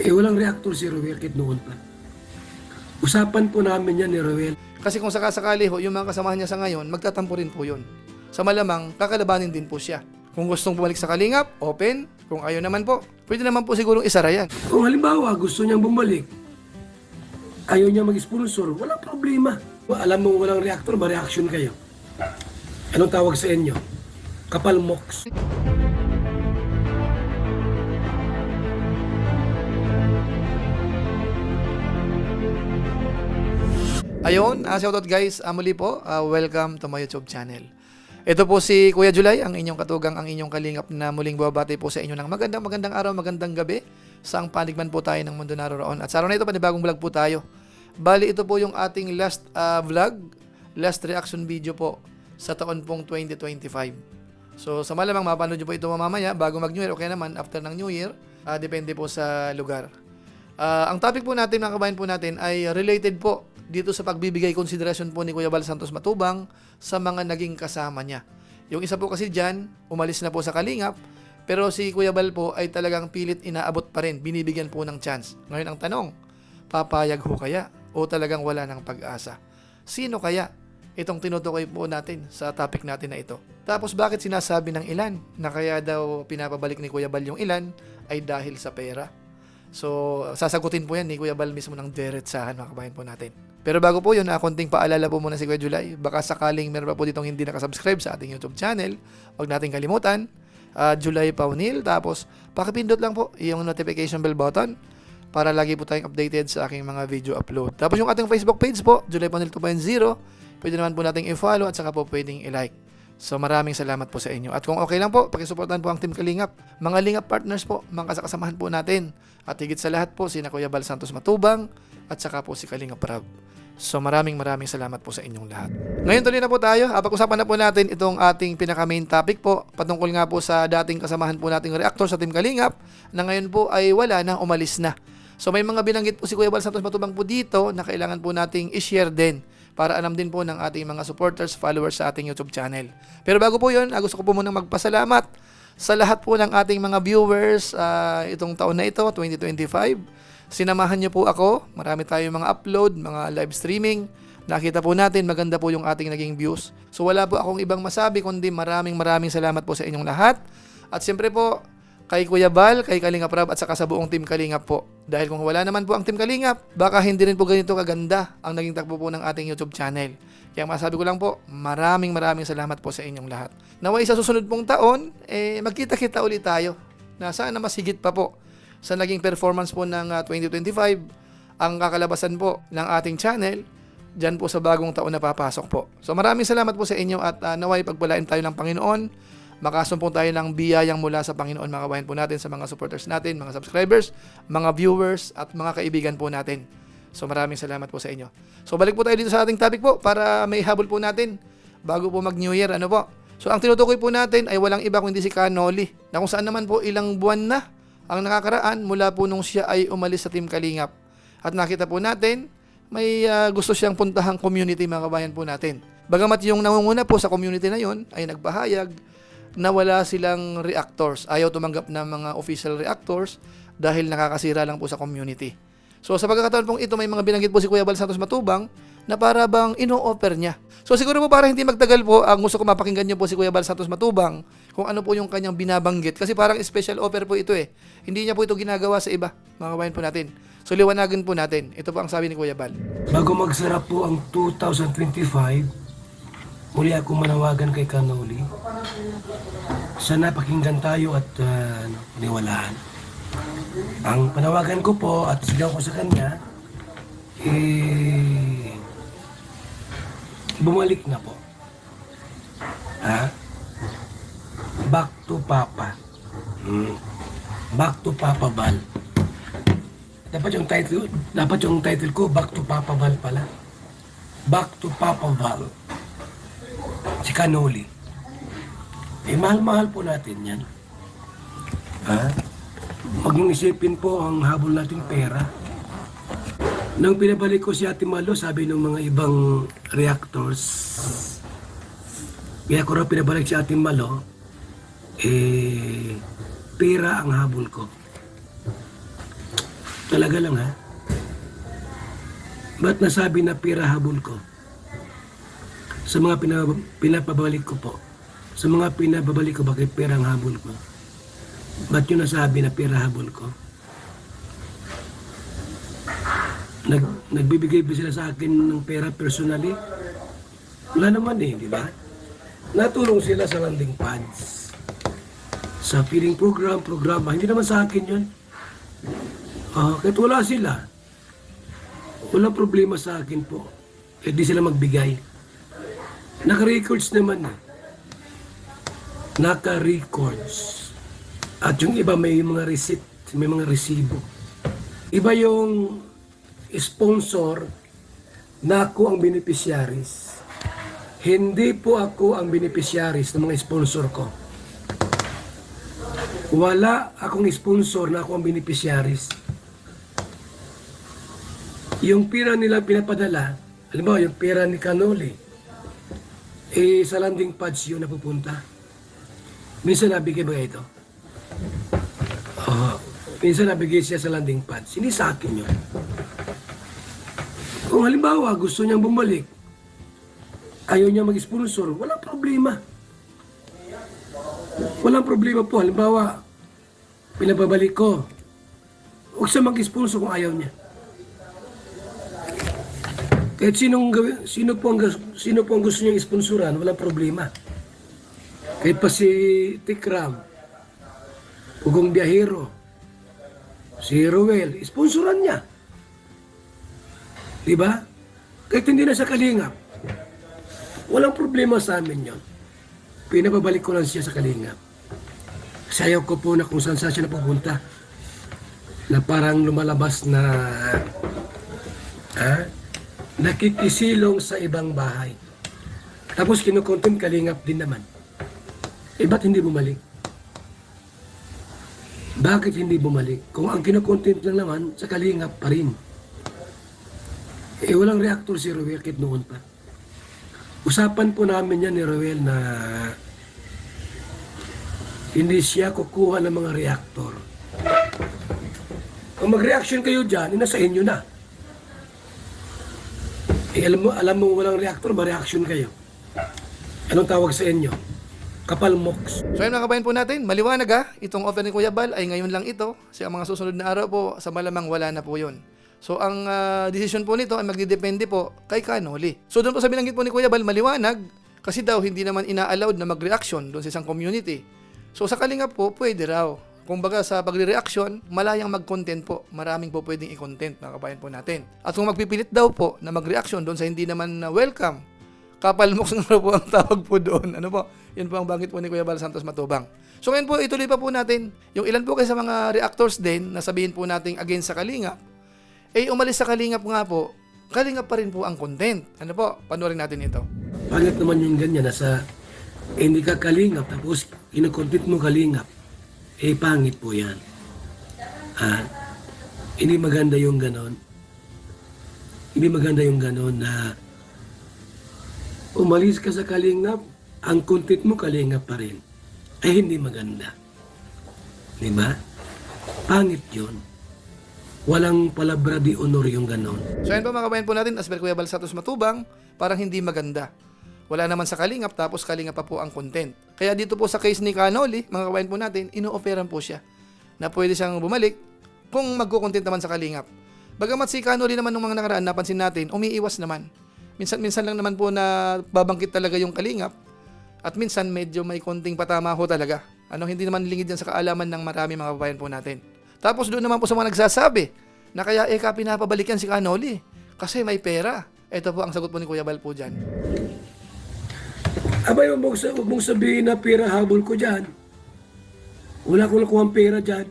Walang reactor si Roel kahit noon pa. Usapan po namin yan ni Roel. Kasi kung sakasakali ho, yung mga kasamahan niya sa ngayon, magtatampo rin po yun. Sa malamang, kakalabanin din po siya. Kung gustong bumalik sa Kalingap, open. Kung ayaw naman po, pwede naman po sigurong isara yan. Kung halimbawa gusto niyang bumalik, ayaw niya mag-sponsor, walang problema. Alam mo walang reactor, ma-reaction kayo. Anong tawag sa inyo? Kapal moks. Ayun, shoutout guys, muli po, welcome to my YouTube channel. Ito po si Kuya July, ang inyong katugang, ang inyong kalingap na muling babati po sa inyo ng magandang araw, magandang gabi. Saang panig man po tayo ng mundo naroon. At sa araw na ito, panibagong vlog po tayo. Bali, ito po yung ating last vlog, last reaction video po sa taon pong 2025. So, sa malamang mapanood nyo po ito mamaya, bago mag-New Year, okay naman, after ng New Year, depende po sa lugar. Ang topic po natin, mga kabayan po natin, ay related po dito sa pagbibigay konsiderasyon po ni Kuya Bal Santos Matubang sa mga naging kasama niya. Yung isa po kasi dyan, umalis na po sa Kalingap, pero si Kuya Bal po ay talagang pilit inaabot pa rin, binibigyan po ng chance. Ngayon ang tanong, papayag ho kaya o talagang wala ng pag-asa? Sino kaya itong tinutukoy po natin sa topic natin na ito? Tapos bakit sinasabi ng ilan na kaya daw pinapabalik ni Kuya Bal yung ilan ay dahil sa pera? So, sasagutin po yan ni Kuya Bal mismo ng diretsahan, mga kabayan po natin. Pero bago po yun, konting paalala po muna si Kuya July. Baka sakaling meron pa po ditong hindi nakasubscribe sa ating YouTube channel, huwag natin kalimutan, July Paunil. Tapos, pakipindot lang po yung notification bell button para lagi po tayong updated sa aking mga video upload. Tapos yung ating Facebook page po, July Paunil 2.0, pwede naman po nating i-follow at saka po pwedeng i-like. So maraming salamat po sa inyo. At kung okay lang po, pakisuportahan po ang Team Kalingap. Mga Lingap partners po, mga kasakasamahan po natin. At higit sa lahat po, sina Kuya Bal Santos Matubang at saka po si Kalingap Rab. So maraming salamat po sa inyong lahat. Ngayon tuloy na po tayo. Pag-usapan na po natin itong ating pinaka-main topic po. Patungkol nga po sa dating kasamahan po nating reactor sa Team Kalingap na ngayon po ay wala na, umalis na. So may mga binanggit po si Kuya Bal Santos Matubang po dito na kailangan po nating i-share din para alam din po ng ating mga supporters, followers sa ating YouTube channel. Pero bago po yun, gusto ko po munang magpasalamat sa lahat po ng ating mga viewers itong taon na ito, 2025. Sinamahan niyo po ako. Marami tayong mga upload, mga live streaming. Nakita po natin, maganda po yung ating naging views. So wala po akong ibang masabi, kundi maraming salamat po sa inyong lahat. At siyempre po, kay Kuya Bal, kay Kalingap Rab at saka sa buong Team Kalingap po. Dahil kung wala naman po ang Team Kalingap, baka hindi rin po ganito kaganda ang naging takbo po ng ating YouTube channel. Kaya masabi ko lang po, maraming salamat po sa inyong lahat. Naway sa susunod pong taon, magkita-kita ulit tayo na sana mas higit pa po sa naging performance po ng 2025 ang kakalabasan po ng ating channel dyan po sa bagong taon na papasok po. So maraming salamat po sa inyo at naway pagpalain tayo ng Panginoon. Makasumpong tayo ng biyayang mula sa Panginoon, mga kabayan po natin, sa mga supporters natin, mga subscribers, mga viewers, at mga kaibigan po natin. So maraming salamat po sa inyo. So balik po tayo dito sa ating topic po para may habol po natin bago po mag-New Year. Ano po? So ang tinutukoy po natin ay walang iba kundi si Kanoli, na kung saan naman po ilang buwan na ang nakakaraan mula po nung siya ay umalis sa Team Kalingap. At nakita po natin, may gusto siyang puntahang community, mga kabayan po natin. Bagamat yung nangunguna po sa community na yon ay nagpahayag na wala silang reactors. Ayaw tumanggap ng mga official reactors dahil nakakasira lang po sa community. So sa pagkakataon pong ito, may mga binanggit po si Kuya Bal Santos Matubang na para bang ino-offer niya. So siguro po para hindi magtagal po, ang gusto ko mapakinggan niyo po si Kuya Bal Santos Matubang kung ano po yung kanyang binabanggit. Kasi parang special offer po ito eh. Hindi niya po ito ginagawa sa iba, mga kabayan po natin. So liwanagan po natin. Ito po ang sabi ni Kuya Bal. Bago magsarap po ang 2025, muli ako manawagan kay Kanoli. Sana pakinggan tayo at paniwalaan. Ang panawagan ko po at sigaw ko sa kanya, bumalik na po. Back to Papa. Back to Papa Bal. Dapat yung title ko, Back to Papa Bal pala. Back to Papa Bal. Si Kanoli. Mahal-mahal po natin yan. Huwag niyong isipin po ang habol nating pera. Nang pinabalik ko si Ate Malo, sabi ng mga ibang reactors, kaya ko raw pinabalik si Ate Malo, pera ang habol ko. Talaga lang ha? Ba't nasabi na pera habol ko? Sa mga pinapabalik ko po. Sa mga pinababalik ko, bakit pera ang habol ko? Ba't yun nasabi na pera habol ko? Nagbibigay ba sila sa akin ng pera personally? Wala naman eh, di ba? Natulong sila sa landing pads. Sa feeding programa, hindi naman sa akin yun. Kahit wala sila, walang problema sa akin po. Kahit di sila magbigay. Naka-records naman eh. Naka-records. At yung iba may mga receipt, may mga resibo. Iba yung sponsor na ako ang beneficiaries. Hindi po ako ang beneficiaries ng mga sponsor ko. Wala akong sponsor na ako ang beneficiaries. Yung pera nila pinapadala, alam mo, yung pera ni Canoli, sa landing pads yun napupunta. Minsan nabigay ba ito? Minsan nabigay siya sa landing pads. Hindi sa akin yun. Kung halimbawa gusto niyang bumalik, ayaw niya mag-sponsor, walang problema. Walang problema po. Halimbawa, pinababalik ko. Huwag siya mag-sponsor kung ayaw niya. Kahit sino po ang gusto niyang sponsoran, walang problema. Kahit pa si Tikram, Ugong Biyahero, si Ruel, sponsoran niya. Diba? Kahit hindi na sa Kalingap, walang problema sa amin yon. Pinababalik ko lang siya sa Kalingap. Sayaw ko po na kung saan siya napupunta. Na parang lumalabas na nakikisilong sa ibang bahay. Tapos kinukontent Kalingap din naman. Ba't hindi bumalik? Bakit hindi bumalik? Kung ang kinukontent lang naman, sa Kalingap pa rin. Walang reactor si Roel kahit noon pa. Usapan po namin yan ni Roel na hindi siya kukuha ng mga reactor. Kung mag-reaction kayo dyan, nasa inyo na. Alam mo walang reactor, ma-reaction kayo. Anong tawag sa inyo? Kapal moks. So ayun mga kabayan po natin, maliwanag itong offer ni Kuya Bal ay ngayon lang ito. Kasi ang mga susunod na araw po, sa malamang wala na po yun. So ang decision po nito ay magdidepende po kay Canoli. So doon po sa binanggit po ni Kuya Bal, maliwanag. Kasi daw hindi naman ina-allowed na mag-reaction doon sa isang community. So sa Kalingap po, pwede raw. Kung baga sa pagre-reaction, malayang mag-content po. Maraming po pwedeng i-content mga kabayan po natin. At kung magpipilit daw po na mag-reaction doon sa hindi naman welcome, kapalmoks na po ang tawag po doon. Ano po? Yan po ang banggit po ni Kuya Bal Santos Matubang. So ngayon po, ituloy pa po natin. Yung ilan po kayo sa mga reactors din na sabihin po natin against sa Kalingap, umalis sa Kalingap nga po, Kalingap pa rin po ang content. Ano po? Panoorin natin ito. Pangit naman yung ganyan, hindi ka Kalingap, tapos kinukontent mo Kalingap. Pangit po yan. Hindi maganda yung ganon. Hindi maganda yung ganon na umalis ka sa Kalingap, ang content mo Kalingap pa rin. Hindi maganda. Diba? Pangit yun. Walang palabra di honor yung ganon. So ayun po mga kabayan po natin, as per Kuya Bal Santos Matubang, parang hindi maganda. Wala naman sa Kalingap, tapos Kalingap pa po ang content. Kaya dito po sa case ni Canoli, mga kabayan po natin, ino-offeran po siya na pwede siyang bumalik kung magko-content naman sa Kalingap. Bagamat si Canoli naman nung mga nakaraan, napansin natin, umiiwas naman. Minsan lang naman po na babangkit talaga yung Kalingap at minsan medyo may konting patama ho talaga. Hindi naman lingid yan sa kaalaman ng marami mga kabayan po natin. Tapos doon naman po sa mga nagsasabi na kaya pinapabalikan si Canoli kasi may pera. Ito po ang sagot po ni Kuya Bal po dyan. Abay, huwag mong sabihin na pera habol ko dyan. Wala akong nakuhang pera dyan.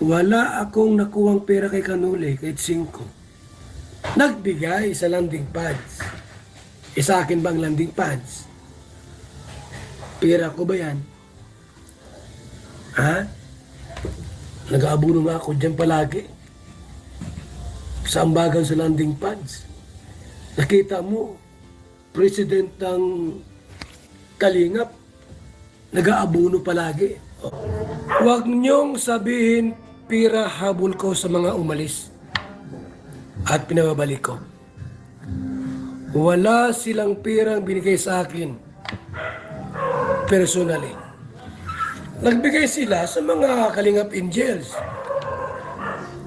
Wala akong nakuhang pera kay Canoli, kahit 5. Nagbigay sa landing pads. Sa akin bang landing pads? Pera ko ba yan? Nag-aabuno nga ako dyan palagi. Sa ambagan sa landing pads. Nakita mo, president ng Kalingap, nag-aabuno palagi. Huwag niyong sabihin pira habol ko sa mga umalis at pinababalik ko. Wala silang pirang binigay sa akin personally. Nagbigay sila sa mga Kalingap Angels.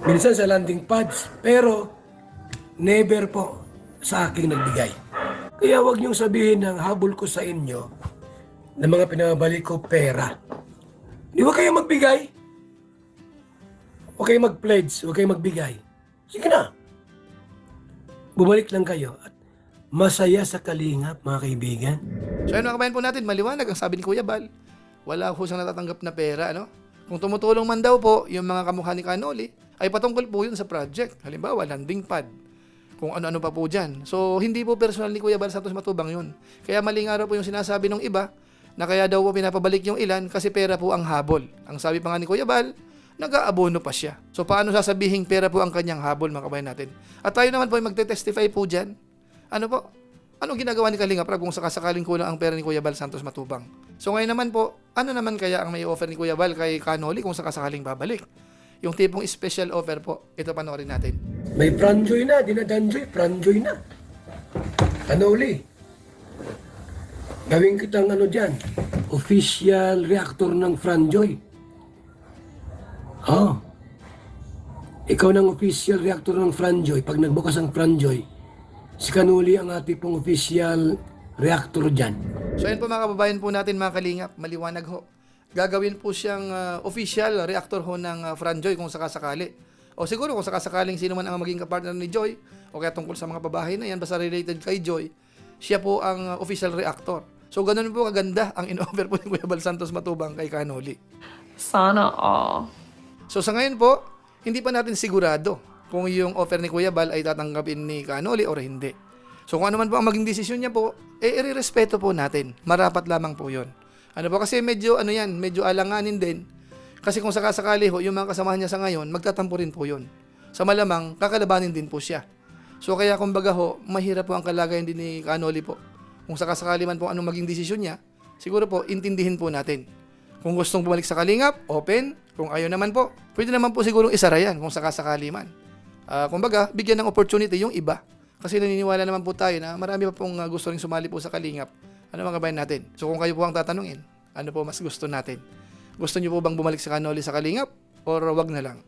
Minsan sa landing pads, pero never po sa akin nagbigay. Kaya huwag niyong sabihin ng habol ko sa inyo na mga pinabalik ko pera. Di ba kayo magbigay? Huwag kayo mag-pledge, huwag kayo magbigay. Sige na. Bumalik lang kayo at masaya sa Kalingap, mga kaibigan. So ayun mga kabayan po natin, maliwanag ang sabi ni Kuya Bal. Wala ho siyang natatanggap na pera, ano? Kung tumutulong man daw po yung mga kamukha ni Canoli, ay patungkol po yun sa project. Halimbawa, landing pad. Kung ano-ano pa po dyan. So, hindi po personal ni Kuya Bal Santos Matubang yun. Kaya maling araw po yung sinasabi ng iba na kaya daw po pinapabalik yung ilan kasi pera po ang habol. Ang sabi pa nga ni Kuya Bal, nag-aabono pa siya. So, paano sasabihin pera po ang kanyang habol, mga kabayan natin? At tayo naman po ay magte-testify po dyan. Ano po? Anong ginagawa ni Kalinga Prab kung sakasakaling kulang ang pera ni Kuya Bal Santos Matubang? So ngayon naman po, ano naman kaya ang may offer ni Kuya Bal kay Canoli kung sakasakaling babalik? Yung tipong special offer po, ito panoorin natin. May franjoy na, dinadanjoy, franjoy na. Canoli. Gawin kitang ano dyan, official reactor ng franjoy. Oh. Ikaw ng official reactor ng franjoy. Pag nagbukas ang franjoy, si Canoli ang ating pong official reactor dyan. So ayun po mga kababayan po natin mga Kalingap, maliwanag ho. Gagawin po siyang official reactor ho ng Franjoy kung sakasakali. O siguro kung sakasakaling sino man ang maging kapartner ni Joy o kaya tungkol sa mga babae na yan basta related kay Joy, siya po ang official reactor. So ganun po kaganda ang in-offer po ni Kuya Bal Santos Matubang kay Canoli. Sana all. So sa ngayon po, hindi pa natin sigurado kung yung offer ni Kuya Bal ay tatanggapin ni Canoli or hindi. So kung ano man po ang maging desisyon niya po, irerespeto po natin. Marapat lamang po yun. Ano po kasi medyo medyo alanganin din. Kasi kung sakasakali ho, yung mga kasamahan niya sa ngayon, magtatampo rin po yun. Sa malamang, kakalabanin din po siya. So kaya kumbaga ho, mahirap po ang kalagayan din ni Canoli po. Kung sakasakali man po anong maging desisyon niya, siguro po, intindihin po natin. Kung gustong bumalik sa Kalingap, open. Kung ayaw naman po, pwede naman po siguro isara yan kung sakasakali man. Kumbaga, bigyan ng opportunity yung iba. Kasi naniniwala naman po tayo na marami pa pong gusto rin sumali po sa Kalingap. Ano mga kabayan natin? So kung kayo po ang tatanungin, ano po mas gusto natin? Gusto niyo po bang bumalik sa Canoli sa Kalingap? Or wag na lang?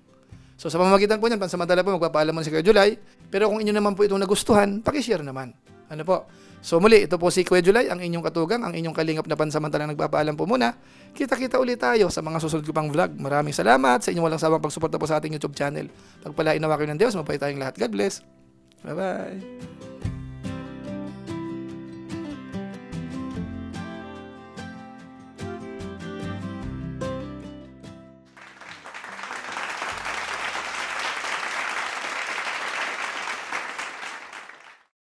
So sa pamamagitan po niyan, pansamantala po magpapaalam mo si Kuya July. Pero kung inyo naman po itong nagustuhan, pakishare naman. Ano po? So muli, ito po si Kuya July, ang inyong katugang, ang inyong Kalingap na pansamantalang nagpapaalam po muna. Kita-kita ulit tayo sa mga susunod ko pang vlog. Maraming salamat sa inyong walang sawang pagsuporta po sa ating YouTube channel. Pagpalain nawa kayo ng Diyos, mapay tayong lahat. God bless. Bye-bye.